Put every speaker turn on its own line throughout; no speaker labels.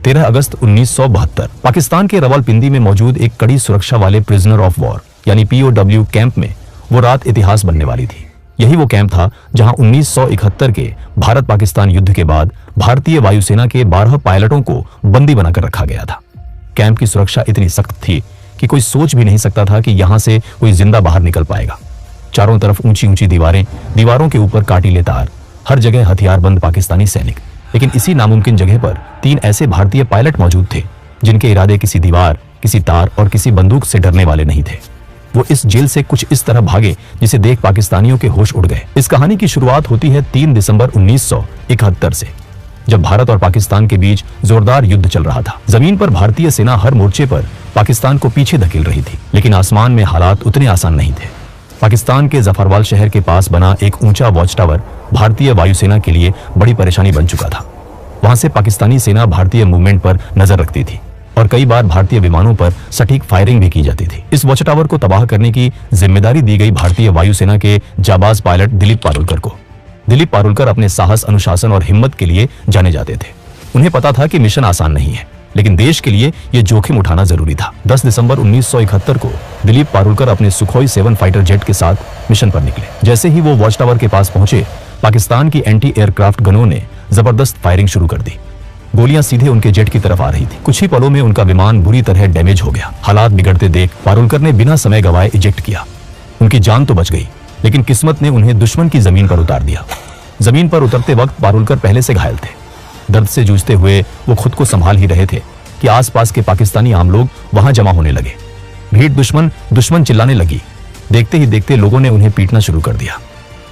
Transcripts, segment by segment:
13 अगस्त 1972 पाकिस्तान के रावलपिंडी में मौजूद एक कड़ी सुरक्षा वाले प्रिजनर ऑफ वॉर यानी POW कैंप में वो रात इतिहास बनने वाली थी। यही वो कैंप था जहां 1971 के भारत पाकिस्तान युद्ध के बाद भारतीय वायुसेना के 12 पायलटों को बंदी बनाकर रखा गया था। कैंप की सुरक्षा इतनी सख्त थी कि कोई सोच भी नहीं सकता था कि यहां से कोई जिंदा बाहर निकल पाएगा। चारों तरफ ऊंची ऊंची दीवारें, दीवारों के ऊपर काटीले तार, हर जगह हथियारबंद पाकिस्तानी सैनिक। लेकिन इसी नामुमकिन जगह पर 3 ऐसे भारतीय पायलट मौजूद थे जिनके इरादे किसी दीवार, किसी तार और किसी बंदूक से डरने वाले नहीं थे। वो इस जेल से कुछ इस तरह भागे जिसे देख पाकिस्तानियों के होश उड़ गए। इस कहानी की शुरुआत होती है 3 दिसंबर 1971 से, जब भारत और पाकिस्तान के बीच जोरदार युद्ध चल रहा था। जमीन पर भारतीय सेना हर मोर्चे पर पाकिस्तान को पीछे धकेल रही थी, लेकिन आसमान में हालात उतने आसान नहीं थे। पाकिस्तान के जफरवाल शहर के पास बना एक ऊंचा वॉच टावर भारतीय वायुसेना के लिए बड़ी परेशानी बन चुका था। वहां से पाकिस्तानी सेना भारतीय मूवमेंट पर नजर रखती थी और कई बार भारतीय विमानों पर सटीक फायरिंग भी की जाती थी। इस वॉच टावर को तबाह करने की जिम्मेदारी दी गई भारतीय वायुसेना के जाबाज पायलट दिलीप पारुलकर को। दिलीप पारुलकर अपने साहस, अनुशासन और हिम्मत के लिए जाने जाते थे। उन्हें पता था कि मिशन आसान नहीं है, लेकिन देश के लिए यह जोखिम उठाना जरूरी था। 10 दिसंबर 1971 को दिलीप पारुलकर अपने सुखोई 7 फाइटर जेट के साथ मिशन पर निकले। जैसे ही वो वॉच टावर के पास पहुंचे, पाकिस्तान की एंटी एयरक्राफ्ट गनों ने जबरदस्त फायरिंग शुरू कर दी। गोलियां सीधे उनके जेट की तरफ आ रही थी। कुछ ही पलों में उनका विमान बुरी तरह डैमेज हो गया। हालात बिगड़ते देख पारुलकर ने बिना समय गवाए इजेक्ट किया। उनकी जान तो बच गई, लेकिन किस्मत ने उन्हें दुश्मन की जमीन पर उतार दिया। जमीन पर उतरते वक्त पारुलकर पहले से घायल थे। दर्द से जूझते हुए वो खुद को संभाल ही रहे थे कि आसपास के पाकिस्तानी आम लोग वहां जमा होने लगे। भीड़ दुश्मन चिल्लाने लगी। देखते ही देखते लोगों ने उन्हें पीटना शुरू कर दिया।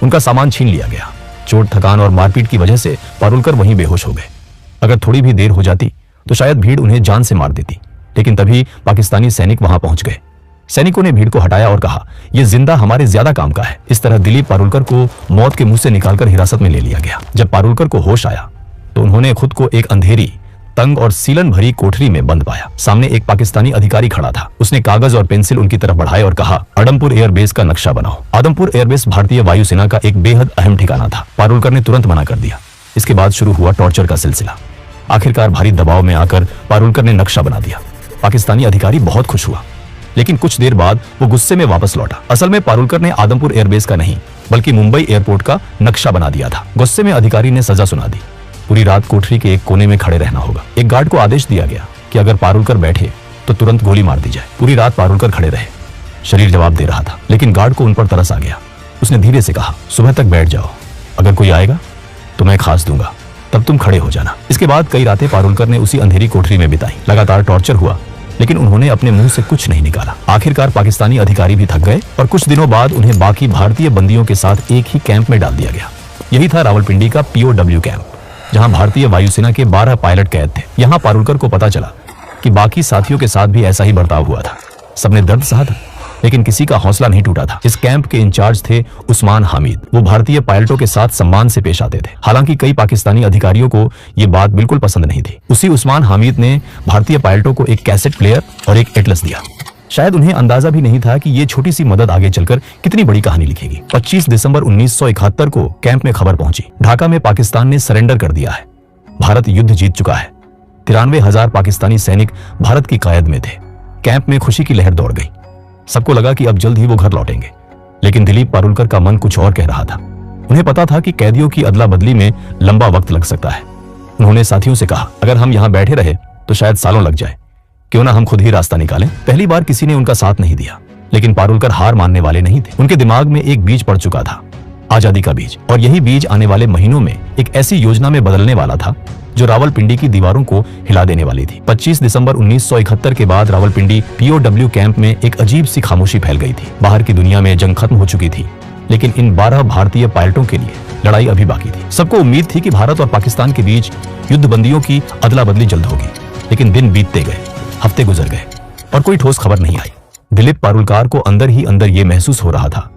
उनका सामान छीन लिया गया। चोट, थकान और मारपीट की वजह से पारुलकर वहीं बेहोश हो गए। अगर थोड़ी भी देर हो जाती तो शायद भीड़ उन्हें जान से मार देती, लेकिन तभी पाकिस्तानी सैनिक वहां पहुंच गए। सैनिकों ने भीड़ को हटाया और कहा, यह जिंदा हमारे ज्यादा काम का है। इस तरह दिलीप पारुलकर को मौत के मुंह से निकालकर हिरासत में ले लिया गया। जब पारुलकर को होश आया तो उन्होंने खुद को एक अंधेरी, तंग और सीलन भरी कोठरी में बंद पाया। सामने एक पाकिस्तानी अधिकारी खड़ा था। उसने कागज और पेंसिल उनकी तरफ बढ़ाए और कहा, आदमपुर एयरबेस का नक्शा बनाओ। आदमपुर एयरबेस भारतीय वायुसेना का एक बेहद अहम ठिकाना था। पारुलकर ने तुरंत मना कर दिया। इसके बाद शुरू हुआ टॉर्चर का सिलसिला। आखिरकार भारी दबाव में आकर पारुलकर ने नक्शा बना दिया। पाकिस्तानी अधिकारी बहुत खुश हुआ, लेकिन कुछ देर बाद वो गुस्से में वापस लौटा। असल में पारुलकर ने आदमपुर एयरबेस का नहीं, बल्कि मुंबई एयरपोर्ट का नक्शा बना दिया था। गुस्से में अधिकारी ने सजा सुना दी। पूरी रात कोठरी के एक कोने में खड़े रहना होगा। एक गार्ड को आदेश दिया गया कि अगर पारुलकर बैठे तो तुरंत गोली मार दी जाए। पूरी रात पारुलकर खड़े रहे। शरीर जवाब दे रहा था, लेकिन गार्ड को उन पर तरस आ गया। उसने धीरे से कहा, सुबह तक बैठ जाओ, अगर कोई आएगा तो मैं खास दूंगा, तब तुम खड़े हो जाना। इसके बाद कई रातें पारुलकर ने उसी अंधेरी कोठरी में बिताई। लगातार टॉर्चर हुआ, लेकिन उन्होंने अपने मुंह से कुछ नहीं निकाला। आखिरकार पाकिस्तानी अधिकारी भी थक गए और कुछ दिनों बाद उन्हें बाकी भारतीय बंदियों के साथ एक ही कैंप में डाल दिया गया। यही था रावलपिंडी का POW कैंप, जहां भारतीय वायुसेना के 12 पायलट कैद थे। यहां पारुलकर को पता चला कि बाकी साथियों के साथ भी ऐसा ही बर्ताव हुआ था। सबने दर्द सहा था, लेकिन किसी का हौसला नहीं टूटा था। इस कैंप के इंचार्ज थे उस्मान हामिद। वो भारतीय पायलटों के साथ सम्मान से पेश आते थे। हालांकि कई पाकिस्तानी अधिकारियों को ये बात बिल्कुल पसंद नहीं थी। उसी उस्मान हामिद ने भारतीय पायलटों को एक कैसेट प्लेयर और एक एटलस दिया। शायद उन्हें अंदाजा भी नहीं था कि ये छोटी सी मदद आगे चलकर कितनी बड़ी कहानी लिखेगी। 25 दिसंबर 1971 को कैंप में खबर पहुंची, ढाका में पाकिस्तान ने सरेंडर कर दिया है। भारत युद्ध जीत चुका है। 93,000 पाकिस्तानी सैनिक भारत की कायद में थे। कैंप में खुशी की लहर दौड़ गई। सबको लगा कि अब जल्द ही वो घर लौटेंगे, लेकिन दिलीप पारुलकर का मन कुछ और कह रहा था। उन्हें पता था कि कैदियों की अदला बदली में लंबा वक्त लग सकता है। उन्होंने साथियों से कहा, अगर हम यहाँ बैठे रहे तो शायद सालों लग जाए, क्यों ना हम खुद ही रास्ता निकालें। पहली बार किसी ने उनका साथ नहीं दिया, लेकिन पारुलकर हार मानने वाले नहीं थे। उनके दिमाग में एक बीज पड़ चुका था, आजादी का बीज, और यही बीज आने वाले महीनों में एक ऐसी योजना में बदलने वाला था जो रावलपिंडी की दीवारों को हिला देने वाली थी। 25 दिसंबर 1971 के बाद रावलपिंडी POW कैंप में एक अजीब सी खामोशी फैल गई थी। बाहर की दुनिया में जंग खत्म हो चुकी थी, लेकिन इन 12 भारतीय पायलटों के लिए लड़ाई अभी बाकी थी। सबको उम्मीद थी कि भारत और पाकिस्तान के बीच युद्धबंदियों की अदला बदली जल्द होगी, लेकिन दिन बीतते गए, हफ्ते गुजर गए और कोई ठोस खबर नहीं आई। दिलीप पारुलकर को अंदर ही अंदर ये महसूस हो रहा था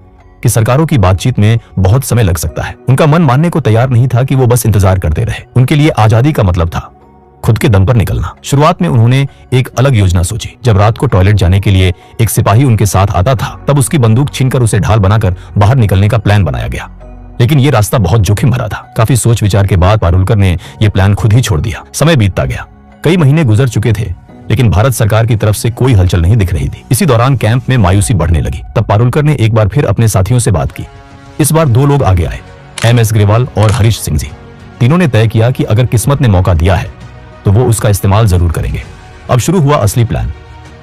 कि सरकारों की बातचीत में बहुत समय लग सकता है। उनका मन मानने को तैयार नहीं था कि वो बस इंतजार करते रहे। उनके लिए आजादी का मतलब था खुद के दम पर निकलना। शुरुआत में उन्होंने एक अलग योजना सोची। जब रात को टॉयलेट जाने के लिए एक सिपाही उनके साथ आता था, तब उसकी बंदूक छीनकर उसे ढाल बनाकर बाहर निकलने का प्लान बनाया गया। लेकिन ये रास्ता बहुत जोखिम भरा था। काफी सोच विचार के बाद पारुलकर ने यह प्लान खुद ही छोड़ दिया। समय बीतता गया। कई महीने गुजर चुके थे, लेकिन भारत सरकार की तरफ से कोई हलचल नहीं दिख रही थी। इसी दौरान कैंप में मायूसी बढ़ने लगी। तब पारुलकर ने एक बार फिर अपने साथियों से बात की। इस बार दो लोग आगे आए, MS ग्रेवाल और हरीश सिंह जी। तीनों ने तय किया कि अगर किस्मत ने मौका दिया है तो वो उसका इस्तेमाल जरूर करेंगे। अब शुरू हुआ असली प्लान।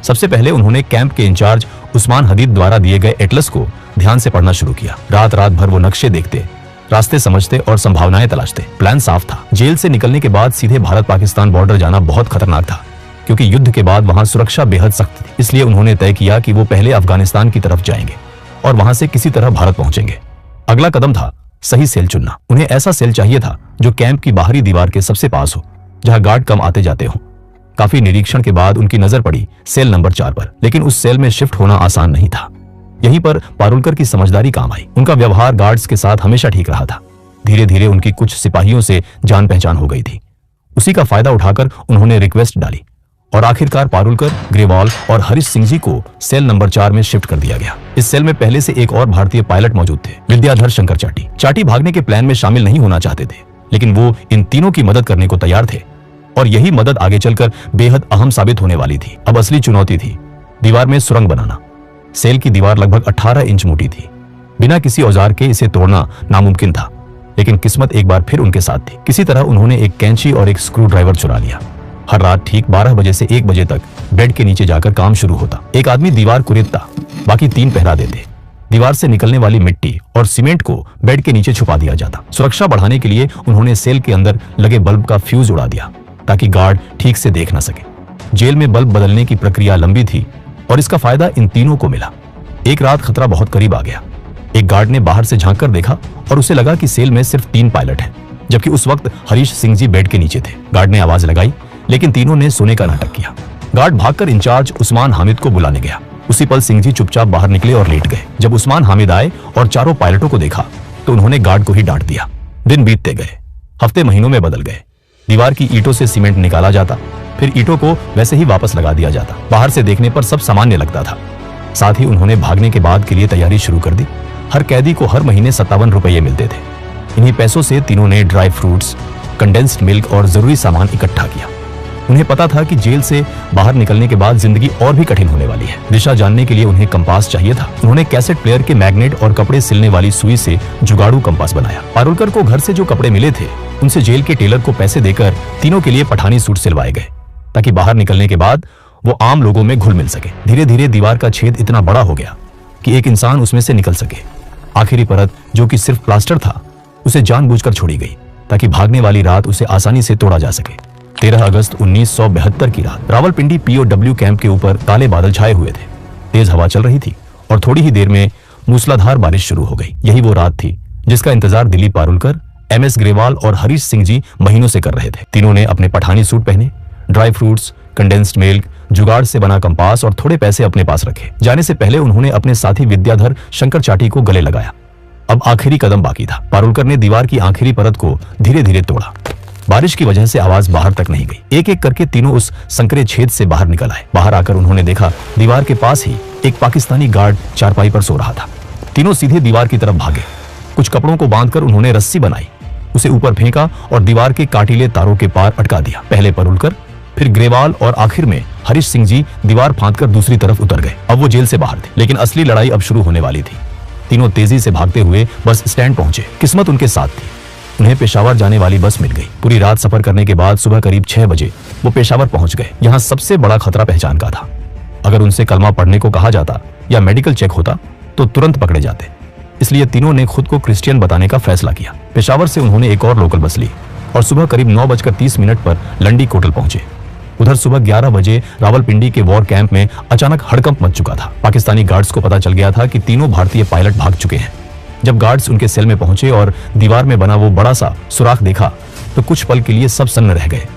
सबसे पहले उन्होंने कैंप के इंचार्ज उस्मान हदीद द्वारा दिए गए एटलस को ध्यान से पढ़ना शुरू किया। रात रात भर वो नक्शे देखते, रास्ते समझते और संभावनाएं तलाशते। प्लान साफ था, जेल से निकलने के बाद सीधे भारत पाकिस्तान बॉर्डर जाना बहुत खतरनाक था, क्योंकि युद्ध के बाद वहां सुरक्षा बेहद सख्त थी। इसलिए उन्होंने तय किया कि वो पहले अफगानिस्तान की तरफ जाएंगे और वहां से किसी तरह भारत पहुंचेंगे। अगला कदम था सही सेल चुनना। उन्हें ऐसा सेल चाहिए था जो कैंप की बाहरी दीवार के सबसे पास हो, जहां गार्ड कम आते जाते हों। काफी निरीक्षण के बाद उनकी नजर पड़ी सेल नंबर 4 पर, लेकिन उस सेल में शिफ्ट होना आसान नहीं था। यहीं पर पारुलकर की समझदारी काम आई। उनका व्यवहार गार्ड्स के साथ हमेशा ठीक रहा था। धीरे धीरे उनकी कुछ सिपाहियों से जान पहचान हो गई थी। उसी का फायदा उठाकर उन्होंने रिक्वेस्ट डाली और आखिरकार पारुलकर, ग्रेवाल और हरीश सिंह जी को सेल नंबर 4 में शिफ्ट कर दिया गया। इस सेल में पहले से एक और भारतीय पायलट मौजूद थे, विद्याधर शंकर चाटी। चाटी भागने के प्लान में शामिल नहीं होना चाहते थे, लेकिन वो इन तीनों की मदद करने को तैयार थे और यही मदद आगे चलकर बेहद अहम साबित होने वाली थी। अब असली चुनौती थी दीवार में सुरंग बनाना। सेल की दीवार लगभग 18 इंच मोटी थी। बिना किसी औजार के इसे तोड़ना नामुमकिन था, लेकिन किस्मत एक बार फिर उनके साथ थी। किसी तरह उन्होंने एक कैंची और एक स्क्रू ड्राइवर चुरा लिया। हर रात ठीक 12 बजे से 1 बजे तक बेड के नीचे जाकर काम शुरू होता। एक आदमी दीवार कुरेदता, बाकी 3 पहरा देते। दीवार से निकलने वाली मिट्टी और सीमेंट को बेड के नीचे छुपा दिया जाता। सुरक्षा बढ़ाने के लिए उन्होंने सेल के अंदर लगे बल्ब का फ्यूज उड़ा दिया, ताकि गार्ड ठीक से देख ना सके। जेल में बल्ब बदलने की प्रक्रिया लंबी थी और इसका फायदा इन तीनों को मिला। एक रात खतरा बहुत करीब आ गया। एक गार्ड ने बाहर से झांक कर देखा और उसे लगा कि सेल में सिर्फ 3 पायलट हैं, जबकि उस वक्त हरीश सिंह जी बेड के नीचे थे। गार्ड ने आवाज लगाई, लेकिन तीनों ने सोने का नाटक किया। गार्ड भागकर इंचार्ज उस्मान हामिद को बुलाने गया। उसी पल सिंह जी चुपचाप बाहर निकले और लेट गए। जब उस्मान हामिद आए और चारों पायलटों को देखा तो उन्होंने गार्ड को ही डांट दिया। दिन बीतते गए, हफ्ते महीनों में बदल गए। दीवार की ईंटों से सीमेंट निकाला जाता, फिर ईंटों को वैसे ही वापस लगा दिया जाता। बाहर से देखने पर सब सामान्य लगता था। साथ ही उन्होंने भागने के बाद के लिए तैयारी शुरू कर दी। हर कैदी को हर महीने 57 रुपये मिलते थे। इन्हीं पैसों से तीनों ने ड्राई फ्रूट्स, कंडेंस्ड मिल्क और जरूरी सामान इकट्ठा किया। उन्हें पता था कि जेल से बाहर निकलने के बाद जिंदगी और भी कठिन होने वाली है। दिशा जानने के लिए उन्हें कंपास चाहिए था। उन्होंने कैसेट प्लेयर के मैग्नेट और कपड़े सिलने वाली सुई से जुगाड़ू कंपास बनाया। पारुलकर को घर से जो कपड़े मिले थे, उनसे जेल के टेलर को पैसे देकर तीनों के लिए पठानी सूट सिलवाए गए, ताकि बाहर निकलने के बाद वो आम लोगों में घुल मिल सके। धीरे धीरे दीवार का छेद इतना बड़ा हो गया कि एक इंसान उसमें से निकल सके। आखिरी परत, जो कि सिर्फ प्लास्टर था, उसे जानबूझकर छोड़ी गई, ताकि भागने वाली रात उसे आसानी से तोड़ा जा सके। 13 अगस्त 1972 की रात रावलपिंडी POW कैंप के ऊपर काले बादल छाए हुए थे। तेज हवा चल रही थी और थोड़ी ही देर में मूसलाधार बारिश शुरू हो गई। यही वो रात थी जिसका इंतजार दिलीप पारुलकर, MS ग्रेवाल और हरीश सिंह जी महीनों से कर रहे थे। तीनों ने अपने पठानी सूट पहने, ड्राई फ्रूट्स, कंडेंस्ड मिल्क, जुगाड़ से बना कंपास और थोड़े पैसे अपने पास रखे। जाने से पहले उन्होंने अपने साथी विद्याधर शंकर चाटी को गले लगाया। अब आखिरी कदम बाकी था। पारुलकर ने दीवार की आखिरी परत को धीरे धीरे तोड़ा। बारिश की वजह से आवाज बाहर तक नहीं गई। एक एक करके तीनों उस संकरे छेद से बाहर निकल आए। बाहर आकर उन्होंने देखा दीवार के पास ही एक पाकिस्तानी गार्ड चारपाई पर सो रहा था। तीनों सीधे दीवार की तरफ भागे। कुछ कपड़ों को बांधकर उन्होंने रस्सी बनाई, उसे ऊपर फेंका और दीवार के काटिले तारों के पार अटका दिया। पहले पारुलकर, फिर ग्रेवाल और आखिर में हरीश सिंह जी दीवार फांदकर दूसरी तरफ उतर गए। अब वो जेल से बाहर थे, लेकिन असली लड़ाई अब शुरू होने वाली थी। तीनों तेजी से भागते हुए बस स्टैंड पहुंचे। किस्मत उनके साथ थी। उन्हें पेशावर जाने वाली बस मिल गई। पूरी रात सफर करने के बाद सुबह करीब 6 बजे वो पेशावर पहुंच गए। यहाँ सबसे बड़ा खतरा पहचान का था। अगर उनसे कलमा पढ़ने को कहा जाता या मेडिकल चेक होता तो तुरंत पकड़े जाते। इसलिए तीनों ने खुद को क्रिश्चियन बताने का फैसला किया। पेशावर से उन्होंने एक और लोकल बस ली और सुबह करीब 9:30 पर लंडी कोटल पहुंचे। उधर सुबह 11 बजे रावलपिंडी के वॉर कैंप में अचानक हड़कंप मच चुका था। पाकिस्तानी गार्ड्स को पता चल गया था कि तीनों भारतीय पायलट भाग चुके हैं। जब गार्ड्स उनके सेल में पहुंचे और दीवार में बना वो बड़ा सा सुराख देखा तो कुछ पल के लिए सब सन्न रह गए।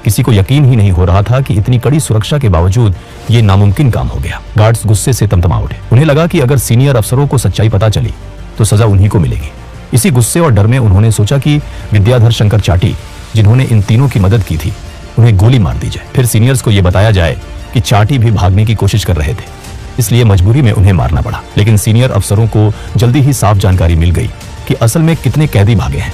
किसी को यकीन ही नहीं हो रहा था कि इतनी कड़ी सुरक्षा के बावजूद ये नामुमकिन काम हो गया। गार्ड्स गुस्से से तमतमा उठे। उन्हें लगा कि अगर सीनियर अफसरों को सच्चाई पता चली तो सजा उन्हीं को मिलेगी। इसी गुस्से और डर में उन्होंने सोचा कि विद्याधर शंकर चाटी, जिन्होंने इन तीनों की मदद की थी, उन्हें गोली मार दी जाए। फिर सीनियर्स को यह बताया जाए कि चाटी भी भागने की कोशिश कर रहे थे, इसलिए मजबूरी में उन्हें मारना पड़ा। लेकिन सीनियर अफसरों को जल्दी ही साफ जानकारी मिल गई कि असल में कितने कैदी भागे हैं।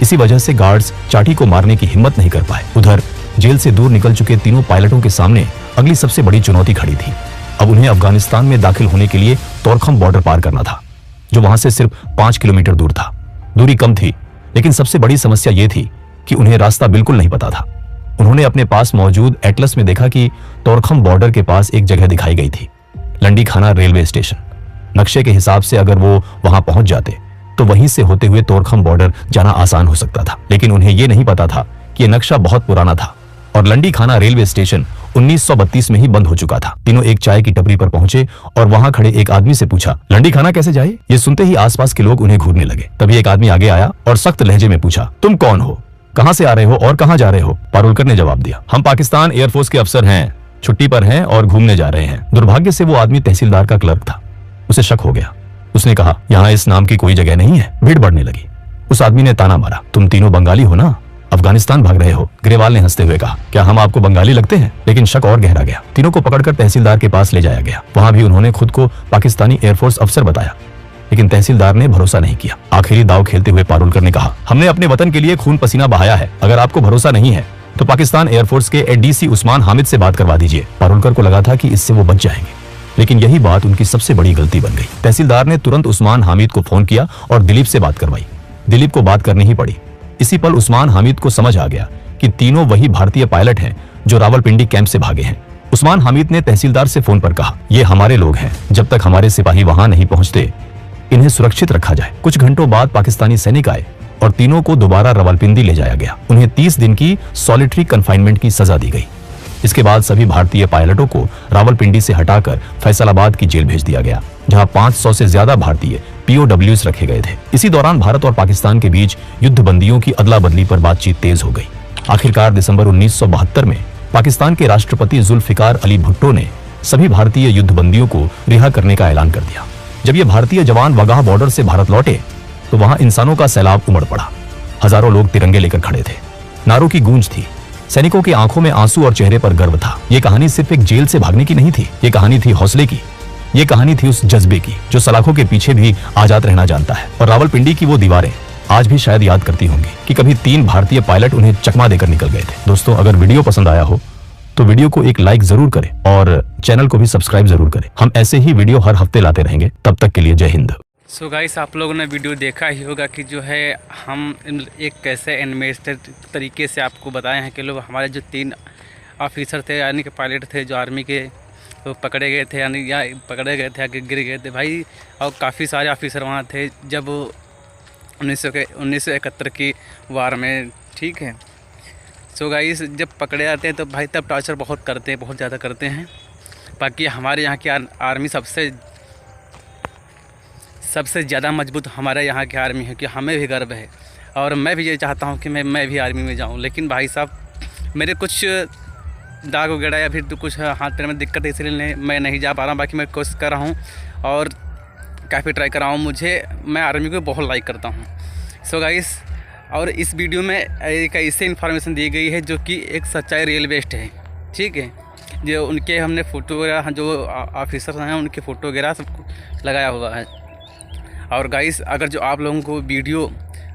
इसी वजह से गार्ड्स चाटी को मारने की हिम्मत नहीं कर पाए। उधर जेल से दूर निकल चुके तीनों पायलटों के सामने अगली सबसे बड़ी चुनौती खड़ी थी। अब उन्हें अफगानिस्तान में दाखिल होने के लिए तोरखम बॉर्डर पार करना था, जो वहां से सिर्फ 5 किलोमीटर दूर था। दूरी कम थी, लेकिन सबसे बड़ी समस्या यह थी कि उन्हें रास्ता बिल्कुल नहीं पता था। उन्होंने अपने पास मौजूद एटलस में देखा कि तोरखम बॉर्डर के पास एक जगह दिखाई गई थी, लंडी खाना रेलवे स्टेशन। नक्शे के हिसाब से अगर वो वहां पहुंच जाते तो वहीं से होते हुए तोरखम बॉर्डर जाना आसान हो सकता था। लेकिन उन्हें यह नहीं पता था कि यह नक्शा बहुत पुराना था और लंडी खाना रेलवे स्टेशन 1932 में ही बंद हो चुका था। तीनों एक चाय की टपरी पर पहुंचे और वहां खड़े एक आदमी से पूछा, लंडी खाना कैसे जाए? ये सुनते ही आसपास के लोग उन्हें घूरने लगे। तभी एक आदमी आगे आया और सख्त लहजे में पूछा, तुम कौन हो, कहां से आ रहे हो और कहां जा रहे हो? पारुलकर ने जवाब दिया, हम पाकिस्तान एयरफोर्स के अफसर हैं, छुट्टी पर हैं और घूमने जा रहे हैं। दुर्भाग्य से वो आदमी तहसीलदार का क्लर्क था। उसे शक हो गया। उसने कहा, यहाँ इस नाम की कोई जगह नहीं है। भीड़ बढ़ने लगी। उस आदमी ने ताना मारा, तुम तीनों बंगाली हो ना, अफगानिस्तान भाग रहे हो? ग्रेवाल ने हंसते हुए कहा, क्या हम आपको बंगाली लगते हैं? लेकिन शक और गहरा गया। तीनों को पकड़कर तहसीलदार के पास ले जाया गया। वहां भी उन्होंने खुद को पाकिस्तानी एयरफोर्स अफसर बताया, लेकिन तहसीलदार ने भरोसा नहीं किया। आखिरी दाव खेलते हुए पारुलकर ने कहा, हमने अपने वतन के लिए खून पसीना बहाया है, अगर आपको भरोसा नहीं है तो पाकिस्तान एयरफोर्स के एडीसी उस्मान हामिद से बात करवा दीजिए। पारुलकर को लगा था कि इससे वो बच जाएंगे, लेकिन यही बात उनकी सबसे बड़ी गलती बन गई। तहसीलदार ने तुरंत उस्मान हामिद को फोन किया और दिलीप से बात करवाई। दिलीप को बात करनी ही पड़ी। इसी पल उस्मान हामिद को समझ आ गया कि तीनों वही भारतीय पायलट हैं जो रावलपिंडी कैंप से भागे हैं। उस्मान हामिद ने तहसीलदार से फोन पर कहा, ये हमारे लोग हैं, जब तक हमारे सिपाही वहां नहीं पहुंचते इन्हें सुरक्षित रखा जाए। कुछ घंटों बाद पाकिस्तानी सैनिक आए और तीनों को दोबारा रावलपिंडी ले जाया गया। उन्हें 30 दिन की सॉलिटरी कन्फाइनमेंट की सजा दी गई। इसके बाद सभी भारतीय पायलटों को रावलपिंडी से हटाकर फैसलाबाद की जेल भेज दिया गया, जहां 500 से ज्यादा भारतीय POWs रखे गए थे। इसी दौरान भारत और पाकिस्तान के बीच युद्ध बंदियों की अदला बदली पर बातचीत तेज हो गई। आखिरकार दिसंबर 1972 में पाकिस्तान के राष्ट्रपति जुल्फिकार अली भुट्टो ने सभी भारतीय युद्ध बंदियों को रिहा करने का ऐलान कर दिया। जब ये भारतीय जवान वाघा बॉर्डर से भारत लौटे तो वहां इंसानों का सैलाब उमड़ पड़ा। हजारों लोग तिरंगे लेकर खड़े थे, नारों की गूंज थी, सैनिकों की आंखों में आंसू और चेहरे पर गर्व था। ये कहानी सिर्फ एक जेल से भागने की नहीं थी, ये कहानी थी हौसले की। ये कहानी थी उस जज्बे की जो सलाखों के पीछे भी आजाद रहना जानता है। और रावलपिंडी की वो दीवारें आज भी शायद याद करती होंगी कि कभी 3 भारतीय पायलट उन्हें चकमा देकर निकल गए थे। दोस्तों, अगर वीडियो पसंद आया हो तो वीडियो को एक लाइक जरूर करें और चैनल को भी सब्सक्राइब जरूर करें। हम ऐसे ही वीडियो हर हफ्ते लाते रहेंगे। तब तक के लिए जय हिंद।
सो गाइस, आप लोगों ने वीडियो देखा ही होगा कि जो है हम एक कैसे एनिमेटेड तरीके से आपको बताए हैं कि लोग हमारे जो 3 ऑफिसर थे, यानी कि पायलट थे जो आर्मी के, तो पकड़े गए थे, यानी या पकड़े गए थे या गिर गए थे भाई। और काफ़ी सारे ऑफिसर वहाँ थे जब 1971 की वार में, ठीक है। सो गाइस, जब पकड़े जाते हैं तो भाई तब टॉर्चर बहुत करते हैं, बहुत ज़्यादा करते हैं। बाकी हमारे यहाँ की आर्मी सबसे ज़्यादा मजबूत हमारे यहाँ की आर्मी है, कि हमें भी गर्व है और मैं भी ये चाहता हूँ कि मैं भी आर्मी में जाऊँ। लेकिन भाई साहब, मेरे कुछ दाग वगैरह या फिर तो कुछ हाथ पैर में दिक्कत है, इसलिए मैं नहीं जा पा रहा हूँ। बाकी मैं कोशिश कर रहा हूँ और काफ़ी ट्राई कर रहा हूँ। मैं आर्मी को बहुत लाइक करता हूँ। सो गाइस, और इस वीडियो में एक ऐसी इन्फॉर्मेशन दी गई है जो कि एक सच्चाई रियल बेस्ड है, ठीक है। जो उनके हमने फ़ोटो वगैरह, जो ऑफिसर हैं उनके फ़ोटो वगैरह सब लगाया हुआ है। और गाइस, अगर जो आप लोगों को वीडियो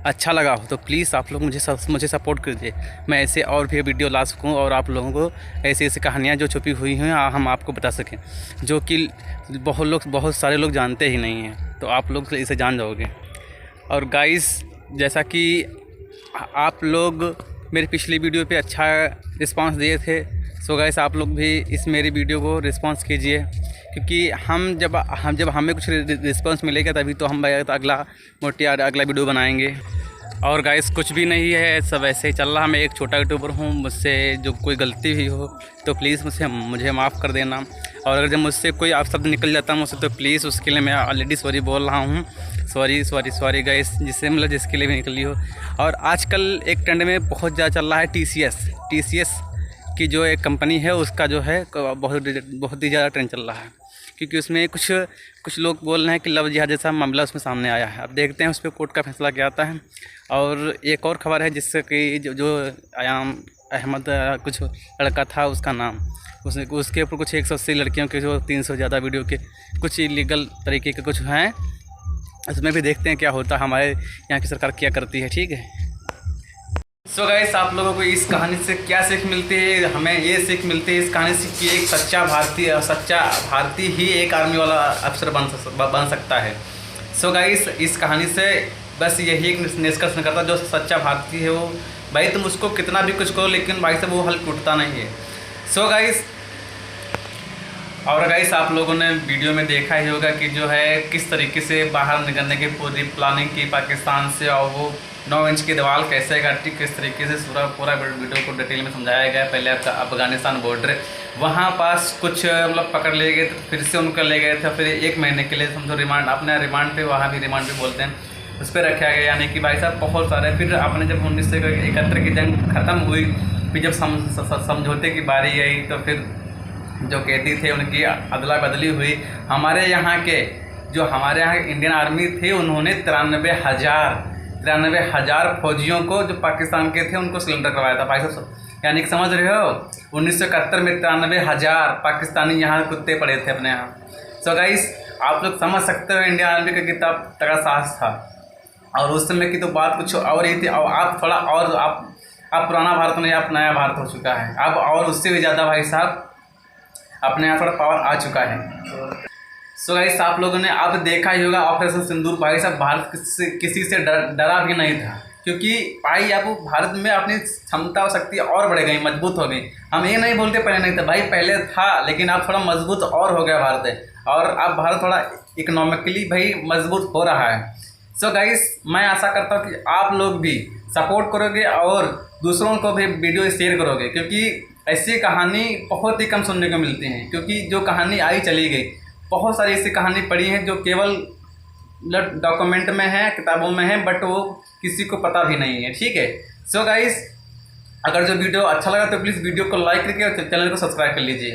अच्छा लगा हो तो प्लीज़ आप लोग मुझे सपोर्ट कीजिए, मैं ऐसे और भी वीडियो ला सकूं और आप लोगों को ऐसी कहानियां जो छुपी हुई हैं हम आपको बता सकें, जो कि बहुत सारे लोग जानते ही नहीं हैं, तो आप लोग इसे जान जाओगे। और गाइस, जैसा कि आप लोग मेरी पिछली वीडियो पे अच्छा रिस्पांस दिए थे, सो गाइस आप लोग भी इस मेरी वीडियो को रिस्पांस कीजिए, क्योंकि जब हमें कुछ रिस्पांस मिलेगा तभी तो हम अगला वीडियो बनाएंगे। और गाइस, कुछ भी नहीं है, सब ऐसे ही चल रहा। मैं एक छोटा यूट्यूबर हूँ, मुझसे जो कोई गलती भी हो तो प्लीज़ मुझे माफ़ कर देना। और अगर जब मुझसे कोई आप शब्द निकल जाता है मुझसे, तो प्लीज़ उसके लिए मैं ऑलरेडी सॉरी बोल रहा हूँ। सॉरी गाइस, जिसके लिए भी निकली हो। और आजकल एक ट्रेंड में बहुत ज़्यादा चल रहा है TCS की जो एक कंपनी है, उसका जो है बहुत ही ज़्यादा ट्रेंड चल रहा है, क्योंकि उसमें कुछ लोग बोल रहे हैं कि लव जिहाद जैसा मामला उसमें सामने आया है। अब देखते हैं उस पर कोर्ट का फैसला क्या आता है। और एक और ख़बर है जिससे कि जो अयाम अहमद कुछ लड़का था, उसका नाम, उसके ऊपर कुछ 180 लड़कियों के जो 300 ज़्यादा वीडियो के कुछ इलीगल तरीके के कुछ हैं, उसमें भी देखते हैं क्या होता है, हमारे यहाँ की सरकार क्या करती है, ठीक है। सो गाइस, आप लोगों को इस कहानी से क्या सीख मिलती है? हमें ये सीख मिलती है इस कहानी से कि एक सच्चा भारतीय ही एक आर्मी वाला अफसर बन सकता है। सो गाइस, इस कहानी से बस यही एक निष्कर्ष निकलता है, जो सच्चा भारतीय है वो भाई तुम उसको कितना भी कुछ करो लेकिन भाई साहब वो हल टूटता नहीं है। सो गाइस, और गाइस आप लोगों ने वीडियो में देखा ही होगा कि जो है किस तरीके से बाहर निकलने की पूरी प्लानिंग की पाकिस्तान से, और वो 9 इंच की दीवार कैसे काटी, किस तरीके से पूरा वीडियो को डिटेल में समझाया गया। पहले आपका अफगानिस्तान बॉर्डर, वहाँ पास कुछ मतलब पकड़ ले गए, तो फिर से उनको ले गए थे, फिर 1 महीने के लिए समझो रिमांड, अपने रिमांड पे, वहाँ भी रिमांड पे बोलते हैं, उस पर रखा गया। यानी कि भाई साहब बहुत सारे, फिर आपने जब 1971 की जंग ख़त्म हुई, फिर जब समझौते की बारी आई, तो फिर जो कैदी थे उनकी अदला बदली हुई। हमारे यहाँ इंडियन आर्मी थे, उन्होंने 93,000 फौजियों को जो पाकिस्तान के थे उनको सिलेंडर करवाया था भाई साहब। यानी कि समझ रहे हो, 1971 में 93,000 पाकिस्तानी यहाँ कुत्ते पड़े थे अपने यहाँ। सो गाइस, आप लोग समझ सकते हो इंडियन आर्मी का कितना तगड़ा साहस था। और उस समय की तो बात कुछ और ही थी। और आप थोड़ा और आप पुराना भारत नहीं, आप नया भारत हो चुका है अब, और उससे भी ज़्यादा भाई साहब अपने यहाँ थोड़ा पावर आ चुका है। सो गाइस, आप लोगों ने अब देखा ही होगा ऑपरेशन सिंदूर। भाई साहब भारत किसी से डरा भी नहीं था, क्योंकि भाई अब भारत में अपनी क्षमता और शक्ति और बढ़ गई, मजबूत हो गई। हम ये नहीं बोलते पहले नहीं था, भाई पहले था, लेकिन अब थोड़ा मजबूत और हो गया भारत, और अब भारत थोड़ा इकोनॉमिकली भाई मजबूत हो रहा है। सो गाइस, मैं आशा करता हूँ कि आप लोग भी सपोर्ट करोगे और दूसरों को भी वीडियो शेयर करोगे, क्योंकि ऐसी कहानी बहुत ही कम सुनने को मिलती हैं। क्योंकि जो कहानी आई चली गई, बहुत सारी ऐसी कहानी पड़ी हैं जो केवल डॉक्यूमेंट में है, किताबों में है, बट वो किसी को पता भी नहीं है। ठीक है। सो गाइस, अगर जो वीडियो अच्छा लगा तो प्लीज़ वीडियो को लाइक करके और चैनल को सब्सक्राइब कर लीजिए।